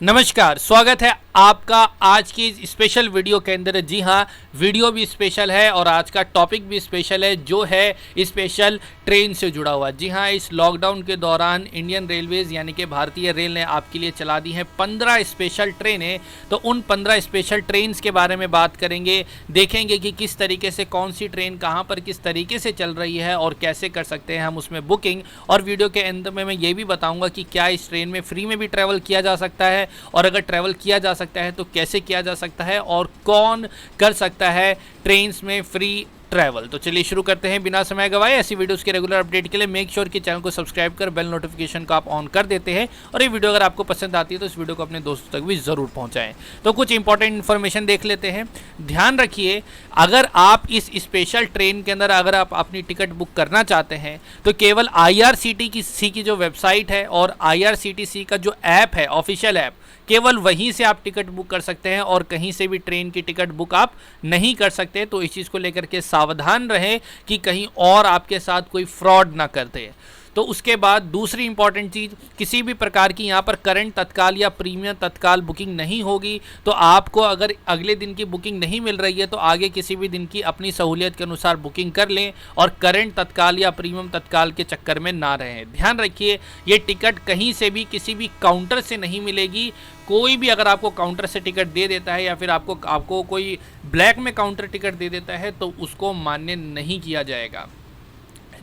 नमस्कार, स्वागत है आपका आज की इस स्पेशल वीडियो के अंदर। जी हाँ, वीडियो भी स्पेशल है और आज का टॉपिक भी स्पेशल है, जो है स्पेशल ट्रेन से जुड़ा हुआ। जी हाँ, इस लॉकडाउन के दौरान इंडियन रेलवेज यानी कि भारतीय रेल ने आपके लिए चला दी हैं 15 स्पेशल ट्रेनें। तो उन 15 स्पेशल ट्रेन्स के बारे में बात करेंगे, देखेंगे कि किस तरीके से कौन सी ट्रेन कहाँ पर किस तरीके से चल रही है और कैसे कर सकते हैं हम उसमें बुकिंग। और वीडियो के अंत में मैं ये भी बताऊँगा कि क्या इस ट्रेन में फ्री में भी ट्रैवल किया जा सकता है, और अगर ट्रैवल किया जा सकता है तो कैसे किया जा सकता है और कौन कर सकता है ट्रेन्स में फ्री ट्रैवल। तो चलिए शुरू करते हैं बिना समय गवाए। ऐसी वीडियोस के रेगुलर अपडेट के लिए मेक श्योर कि चैनल को सब्सक्राइब कर बेल नोटिफिकेशन को आप ऑन कर देते हैं, और ये वीडियो अगर आपको पसंद आती है तो इस वीडियो को अपने दोस्तों तक भी ज़रूर पहुंचाएं। तो कुछ इंपॉर्टेंट इन्फॉर्मेशन देख लेते हैं। ध्यान रखिए, अगर आप इस स्पेशल ट्रेन के अंदर अगर आप अपनी टिकट बुक करना चाहते हैं तो केवल IRCTC की जो वेबसाइट है और IRCTC का जो ऐप है, ऑफिशियल ऐप, केवल वहीं से आप टिकट बुक कर सकते हैं और कहीं से भी ट्रेन की टिकट बुक आप नहीं कर सकते। तो इस चीज़ को लेकर के सावधान रहें कि कहीं और आपके साथ कोई फ्रॉड ना कर दे। तो उसके बाद दूसरी इंपॉर्टेंट चीज़, किसी भी प्रकार की यहाँ पर करंट तत्काल या प्रीमियम तत्काल बुकिंग नहीं होगी। तो आपको अगर अगले दिन की बुकिंग नहीं मिल रही है तो आगे किसी भी दिन की अपनी सहूलियत के अनुसार बुकिंग कर लें और करंट तत्काल या प्रीमियम तत्काल के चक्कर में ना रहें। ध्यान रखिए, ये टिकट कहीं से भी किसी भी काउंटर से नहीं मिलेगी। कोई भी अगर आपको काउंटर से टिकट दे देता है या फिर आपको कोई ब्लैक में काउंटर टिकट दे देता है तो उसको मान्य नहीं किया जाएगा।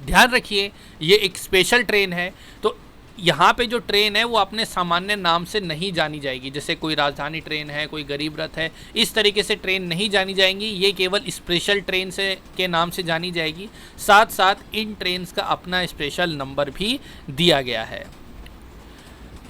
ध्यान रखिए, ये एक स्पेशल ट्रेन है, तो यहाँ पे जो ट्रेन है वो अपने सामान्य नाम से नहीं जानी जाएगी। जैसे कोई राजधानी ट्रेन है, कोई गरीब रथ है, इस तरीके से ट्रेन नहीं जानी जाएंगी। ये केवल स्पेशल ट्रेन से के नाम से जानी जाएगी। साथ साथ इन ट्रेन्स का अपना स्पेशल नंबर भी दिया गया है।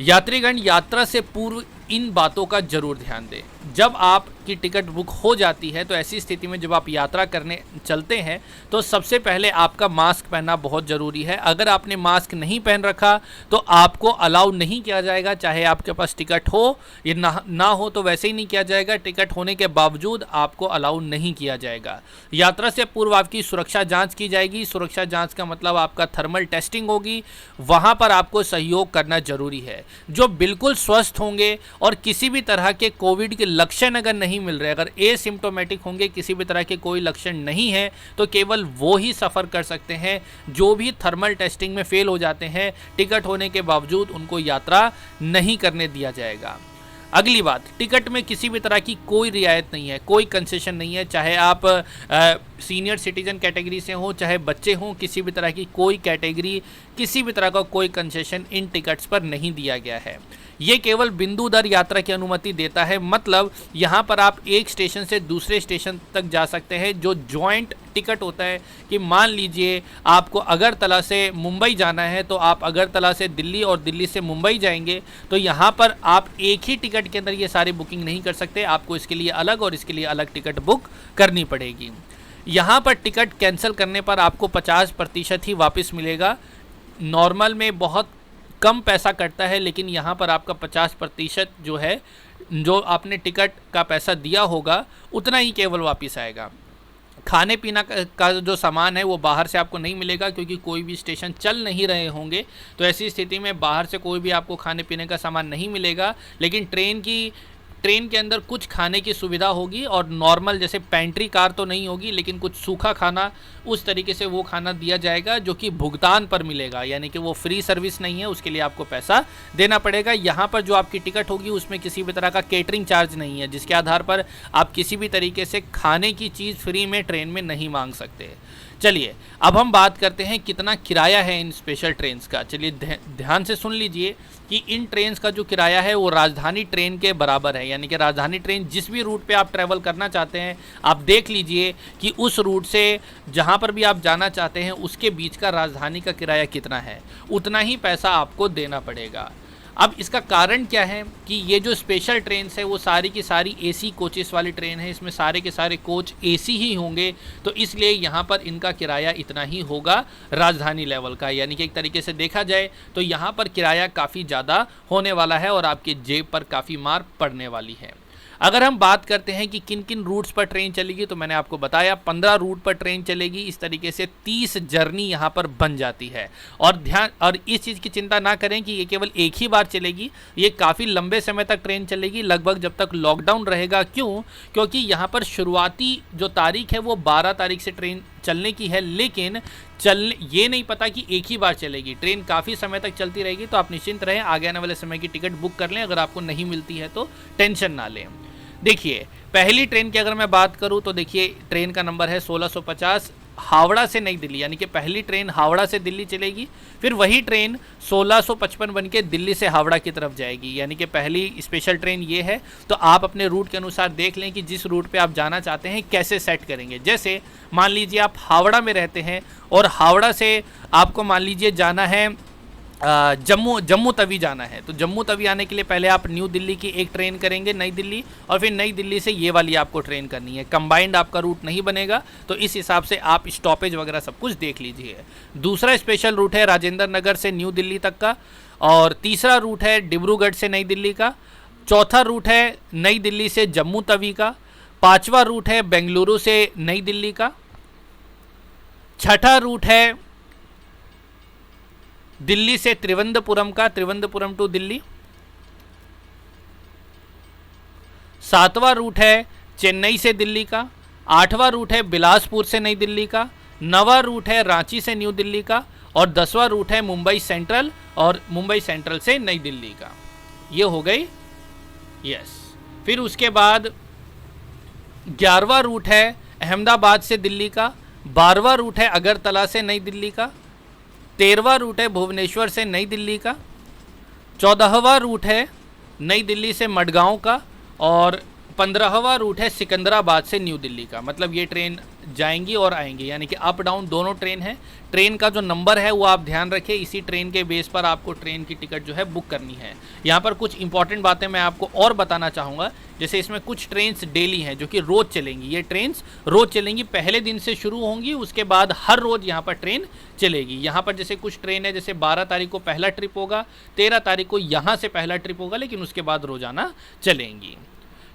यात्रीगण यात्रा से पूर्व इन बातों का जरूर ध्यान दें। जब आपकी टिकट बुक हो जाती है तो ऐसी स्थिति में जब आप यात्रा करने चलते हैं तो सबसे पहले आपका मास्क पहनना बहुत ज़रूरी है। अगर आपने मास्क नहीं पहन रखा तो आपको अलाउ नहीं किया जाएगा, चाहे आपके पास टिकट हो या ना हो, तो वैसे ही नहीं किया जाएगा। टिकट होने के बावजूद आपको अलाउ नहीं किया जाएगा। यात्रा से पूर्व आपकी सुरक्षा जाँच की जाएगी। सुरक्षा जाँच का मतलब आपका थर्मल टेस्टिंग होगी, वहाँ पर आपको सहयोग करना जरूरी है। जो बिल्कुल स्वस्थ होंगे और किसी भी तरह के कोविड के लक्षण अगर नहीं मिल रहे, अगर एसिम्प्टोमेटिक होंगे, किसी भी तरह के कोई लक्षण नहीं है, तो केवल वो ही सफ़र कर सकते हैं। जो भी थर्मल टेस्टिंग में फेल हो जाते हैं, टिकट होने के बावजूद उनको यात्रा नहीं करने दिया जाएगा। अगली बात, टिकट में किसी भी तरह की कोई रियायत नहीं है, कोई कंसेशन नहीं है। चाहे आप सीनियर सिटीजन कैटेगरी से हो, चाहे बच्चे हों, किसी भी तरह की कोई कैटेगरी, किसी भी तरह का कोई कंसेशन इन टिकट्स पर नहीं दिया गया है। ये केवल बिंदु दर यात्रा की अनुमति देता है। मतलब यहाँ पर आप एक स्टेशन से दूसरे स्टेशन तक जा सकते हैं। जो जॉइंट टिकट होता है कि मान लीजिए आपको अगरतला से मुंबई जाना है, तो आप अगरतला से दिल्ली और दिल्ली से मुंबई जाएंगे, तो यहाँ पर आप एक ही टिकट के अंदर ये सारी बुकिंग नहीं कर सकते। आपको इसके लिए अलग और इसके लिए अलग टिकट बुक करनी पड़ेगी। यहाँ पर टिकट कैंसिल करने पर आपको 50% ही वापस मिलेगा। नॉर्मल में बहुत कम पैसा कटता है, लेकिन यहाँ पर आपका 50% जो है, जो आपने टिकट का पैसा दिया होगा उतना ही केवल वापस आएगा। खाने पीना का जो सामान है वो बाहर से आपको नहीं मिलेगा, क्योंकि कोई भी स्टेशन चल नहीं रहे होंगे। तो ऐसी स्थिति में बाहर से कोई भी आपको खाने पीने का सामान नहीं मिलेगा। लेकिन ट्रेन के अंदर कुछ खाने की सुविधा होगी, और नॉर्मल जैसे पेंट्री कार तो नहीं होगी, लेकिन कुछ सूखा खाना, उस तरीके से वो खाना दिया जाएगा जो कि भुगतान पर मिलेगा, यानी कि वो फ्री सर्विस नहीं है, उसके लिए आपको पैसा देना पड़ेगा। यहाँ पर जो आपकी टिकट होगी उसमें किसी भी तरह का केटरिंग चार्ज नहीं है, जिसके आधार पर आप किसी भी तरीके से खाने की चीज़ फ्री में ट्रेन में नहीं मांग सकते। चलिए अब हम बात करते हैं कितना किराया है इन स्पेशल ट्रेन्स का। चलिए ध्यान से सुन लीजिए कि इन ट्रेन्स का जो किराया है वो राजधानी ट्रेन के बराबर है। यानी कि राजधानी ट्रेन जिस भी रूट पे आप ट्रैवल करना चाहते हैं, आप देख लीजिए कि उस रूट से जहाँ पर भी आप जाना चाहते हैं उसके बीच का राजधानी का किराया कितना है, उतना ही पैसा आपको देना पड़ेगा। अब इसका कारण क्या है कि ये जो स्पेशल ट्रेन है वो सारी की सारी एसी कोचेस वाली ट्रेन है। इसमें सारे के सारे कोच एसी ही होंगे, तो इसलिए यहाँ पर इनका किराया इतना ही होगा राजधानी लेवल का। यानी कि एक तरीके से देखा जाए तो यहाँ पर किराया काफ़ी ज़्यादा होने वाला है और आपके जेब पर काफ़ी मार पड़ने वाली है। अगर हम बात करते हैं कि किन किन रूट्स पर ट्रेन चलेगी, तो मैंने आपको बताया 15 रूट पर ट्रेन चलेगी। इस तरीके से 30 जर्नी यहाँ पर बन जाती है। और इस चीज़ की चिंता ना करें कि ये केवल एक ही बार चलेगी, ये काफ़ी लंबे समय तक ट्रेन चलेगी, लगभग जब तक लॉकडाउन रहेगा। क्यों? क्योंकि यहाँ पर शुरुआती जो तारीख है वो 12 तारीख से ट्रेन चलने की है, लेकिन ये नहीं पता कि एक ही बार चलेगी। ट्रेन काफ़ी समय तक चलती रहेगी, तो आप निश्चिंत रहें, आगे आने वाले समय की टिकट बुक कर लें। अगर आपको नहीं मिलती है तो टेंशन ना लें। देखिए, पहली ट्रेन की अगर मैं बात करूं तो देखिए ट्रेन का नंबर है 1650, हावड़ा से नई दिल्ली, यानी कि पहली ट्रेन हावड़ा से दिल्ली चलेगी। फिर वही ट्रेन 1655 बन के दिल्ली से हावड़ा की तरफ जाएगी, यानी कि पहली स्पेशल ट्रेन ये है। तो आप अपने रूट के अनुसार देख लें कि जिस रूट पे आप जाना चाहते हैं कैसे सेट करेंगे। जैसे मान लीजिए आप हावड़ा में रहते हैं और हावड़ा से आपको मान लीजिए जाना है जम्मू तवी जाना है, तो जम्मू तवी आने के लिए पहले आप न्यू दिल्ली की एक ट्रेन करेंगे नई दिल्ली, और फिर नई दिल्ली से ये वाली आपको ट्रेन करनी है। कंबाइंड आपका रूट नहीं बनेगा, तो इस हिसाब से आप स्टॉपेज वगैरह सब कुछ देख लीजिए। दूसरा स्पेशल रूट है राजेंद्र नगर से न्यू दिल्ली तक का, और तीसरा रूट है डिब्रूगढ़ से नई दिल्ली का, चौथा रूट है नई दिल्ली से जम्मू तवी का, पाँचवा रूट है बेंगलुरु से नई दिल्ली का, छठा रूट है दिल्ली से त्रिवेंद्रपुरम का, त्रिवेंद्रपुरम टू दिल्ली, सातवां रूट है चेन्नई से दिल्ली का, आठवां रूट है बिलासपुर से नई दिल्ली का, नवां रूट है रांची से न्यू दिल्ली का, और 10वां रूट है मुंबई सेंट्रल और मुंबई सेंट्रल से नई दिल्ली का। ये हो गई यस। फिर उसके बाद 11वां रूट है अहमदाबाद से दिल्ली का, 12वां रूट है अगरतला से नई दिल्ली का, 13वां रूट है भुवनेश्वर से नई दिल्ली का, 14वां रूट है नई दिल्ली से मडगांव का, और 15वां रूट है सिकंदराबाद से न्यू दिल्ली का। मतलब ये ट्रेन जाएंगी और आएंगी, यानी कि अप डाउन दोनों ट्रेन है। ट्रेन का जो नंबर है वो आप ध्यान रखें, इसी ट्रेन के बेस पर आपको ट्रेन की टिकट जो है बुक करनी है। यहाँ पर कुछ इंपॉर्टेंट बातें मैं आपको और बताना चाहूँगा। जैसे इसमें कुछ ट्रेन्स डेली हैं जो कि रोज़ चलेंगी। ये ट्रेन्स रोज़ चलेंगी, पहले दिन से शुरू होंगी, उसके बाद हर रोज़ यहाँ पर ट्रेन चलेगी। यहाँ पर जैसे कुछ ट्रेन है, जैसे 12 तारीख को पहला ट्रिप होगा, 13 तारीख को यहाँ से पहला ट्रिप होगा, लेकिन उसके बाद रोज़ाना चलेंगी।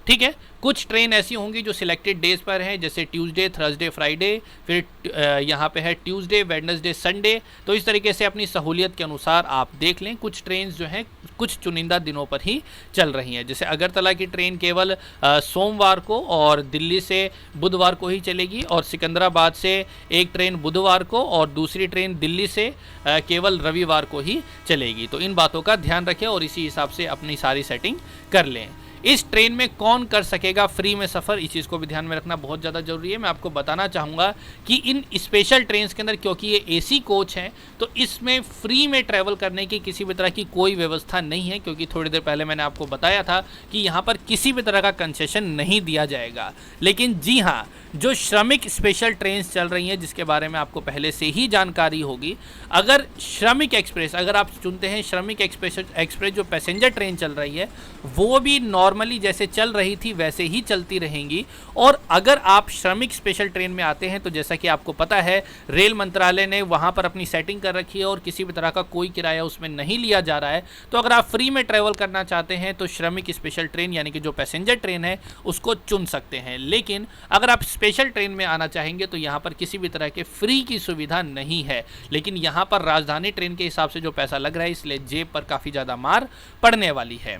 ठीक है, कुछ ट्रेन ऐसी होंगी जो सिलेक्टेड डेज पर हैं, जैसे ट्यूसडे, थर्सडे, फ्राइडे, फिर यहाँ पे है ट्यूसडे, वेडनेसडे, संडे। तो इस तरीके से अपनी सहूलियत के अनुसार आप देख लें। कुछ ट्रेन जो हैं कुछ चुनिंदा दिनों पर ही चल रही हैं। जैसे अगरतला की ट्रेन केवल सोमवार को और दिल्ली से बुधवार को ही चलेगी, और सिकंदराबाद से एक ट्रेन बुधवार को और दूसरी ट्रेन दिल्ली से केवल रविवार को ही चलेगी। तो इन बातों का ध्यान रखें और इसी हिसाब से अपनी सारी सेटिंग कर लें। इस ट्रेन में कौन कर सकेगा फ्री में सफ़र, इस चीज़ को भी ध्यान में रखना बहुत ज़्यादा जरूरी है। मैं आपको बताना चाहूँगा कि इन स्पेशल ट्रेन्स के अंदर, क्योंकि ये एसी कोच हैं, तो इसमें फ्री में ट्रैवल करने की किसी भी तरह की कोई व्यवस्था नहीं है। क्योंकि थोड़ी देर पहले मैंने आपको बताया था कि यहाँ पर किसी भी तरह का कंसेशन नहीं दिया जाएगा। लेकिन जी हाँ, जो श्रमिक स्पेशल ट्रेन्स चल रही हैं, जिसके बारे में आपको पहले से ही जानकारी होगी, अगर श्रमिक एक्सप्रेस अगर आप चुनते हैं, श्रमिक एक्सप्रेस जो पैसेंजर ट्रेन चल रही है वो भी नॉर्मली जैसे चल रही थी वैसे ही चलती रहेंगी। और अगर आप श्रमिक स्पेशल ट्रेन में आते हैं, तो जैसा कि आपको पता है रेल मंत्रालय ने वहाँ पर अपनी सेटिंग कर रखी है और किसी भी तरह का कोई किराया उसमें नहीं लिया जा रहा है। तो अगर आप फ्री में ट्रैवल करना चाहते हैं तो श्रमिक स्पेशल ट्रेन यानी कि जो पैसेंजर ट्रेन है उसको चुन सकते हैं। लेकिन अगर आप स्पेशल ट्रेन में आना चाहेंगे तो यहाँ पर किसी भी तरह के फ्री की सुविधा नहीं है। लेकिन यहाँ पर राजधानी ट्रेन के हिसाब से जो पैसा लग रहा है, इसलिए जेब पर काफ़ी ज़्यादा मार पड़ने वाली है।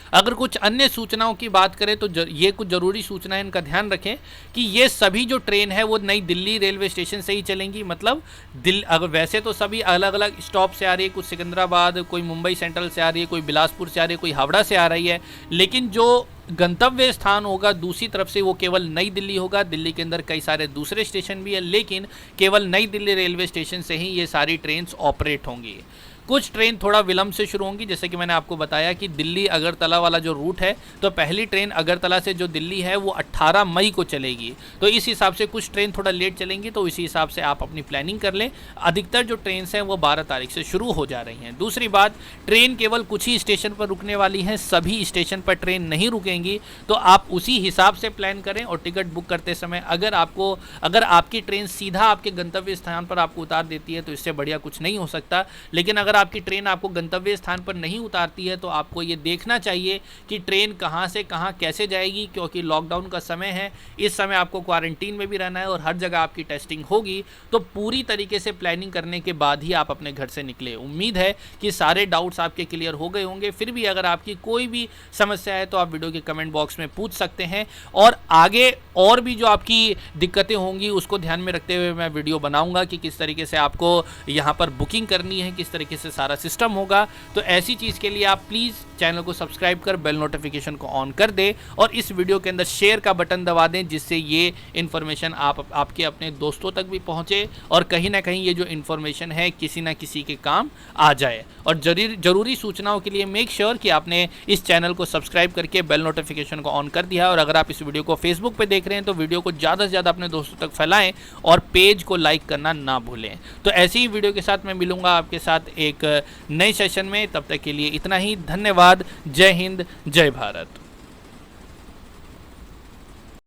अगर कुछ अन्य सूचनाओं की बात करें तो ये कुछ ज़रूरी सूचनाएं, इनका ध्यान रखें कि ये सभी जो ट्रेन है वो नई दिल्ली रेलवे स्टेशन से ही चलेंगी। मतलब अगर वैसे तो सभी अलग अलग स्टॉप से आ रही है, कुछ सिकंदराबाद, कोई मुंबई सेंट्रल से आ रही है, कोई बिलासपुर से आ रही है, कोई हावड़ा से आ रही है, लेकिन जो गंतव्य स्थान होगा दूसरी तरफ से वो केवल नई दिल्ली होगा। दिल्ली के अंदर कई सारे दूसरे स्टेशन भी है, लेकिन केवल नई दिल्ली रेलवे स्टेशन से ही ये सारी ट्रेन ऑपरेट होंगी। कुछ ट्रेन थोड़ा विलंब से शुरू होंगी, जैसे कि मैंने आपको बताया कि दिल्ली अगरतला वाला जो रूट है, तो पहली ट्रेन अगरतला से जो दिल्ली है वो 18 मई को चलेगी। तो इस हिसाब से कुछ ट्रेन थोड़ा लेट चलेंगी, तो इसी हिसाब से आप अपनी प्लानिंग कर लें। अधिकतर जो ट्रेन हैं वो 12 तारीख से शुरू हो जा रही हैं। दूसरी बात, ट्रेन केवल कुछ ही स्टेशन पर रुकने वाली हैं, सभी स्टेशन पर ट्रेन नहीं रुकेंगी। तो आप उसी हिसाब से प्लान करें और टिकट बुक करते समय अगर आपकी ट्रेन सीधा आपके गंतव्य स्थान पर आपको उतार देती है तो इससे बढ़िया कुछ नहीं हो सकता। लेकिन अगर अगर आपकी ट्रेन आपको गंतव्य स्थान पर नहीं उतारती है तो आपको ये देखना चाहिए कि ट्रेन कहाँ से कहाँ कैसे जाएगी, क्योंकि लॉकडाउन का समय है। इस समय आपको क्वारंटीन में भी रहना है और हर जगह आपकी टेस्टिंग होगी। तो पूरी तरीके से प्लानिंग करने के बाद ही आप अपने घर से निकले। उम्मीद है कि सारे डाउट्स आपके क्लियर हो गए होंगे। फिर भी अगर आपकी कोई भी समस्या है तो आप वीडियो के कमेंट बॉक्स में पूछ सकते हैं, और आगे और भी जो आपकी दिक्कतें होंगी उसको ध्यान में रखते हुए मैं वीडियो बनाऊंगा कि किस तरीके से आपको यहाँ पर बुकिंग करनी है, किस तरीके से सारा सिस्टम होगा। तो ऐसी चीज़ के लिए आप प्लीज़ चैनल को सब्सक्राइब कर बेल नोटिफिकेशन को ऑन कर दें और इस वीडियो के अंदर शेयर का बटन दबा दें, जिससे ये इन्फॉर्मेशन आपके अपने दोस्तों तक भी पहुँचे और कहीं ना कहीं ये जो इन्फॉर्मेशन है किसी ना किसी के काम आ जाए। और ज़रूरी सूचनाओं के लिए मेक श्योर कि आपने इस चैनल को सब्सक्राइब करके बेल नोटिफिकेशन को ऑन कर दिया। और अगर आप इस वीडियो को फेसबुक पे देख रहे हैं तो वीडियो को ज़्यादा से ज़्यादा अपने दोस्तों तक फैलाएं और पेज को लाइक करना ना भूलें। तो ऐसी ही वीडियो के साथ मैं मिलूंगा आपके साथ एक नए सेशन में। तब तक के लिए इतना ही। धन्यवाद। जय हिंद, जय भारत।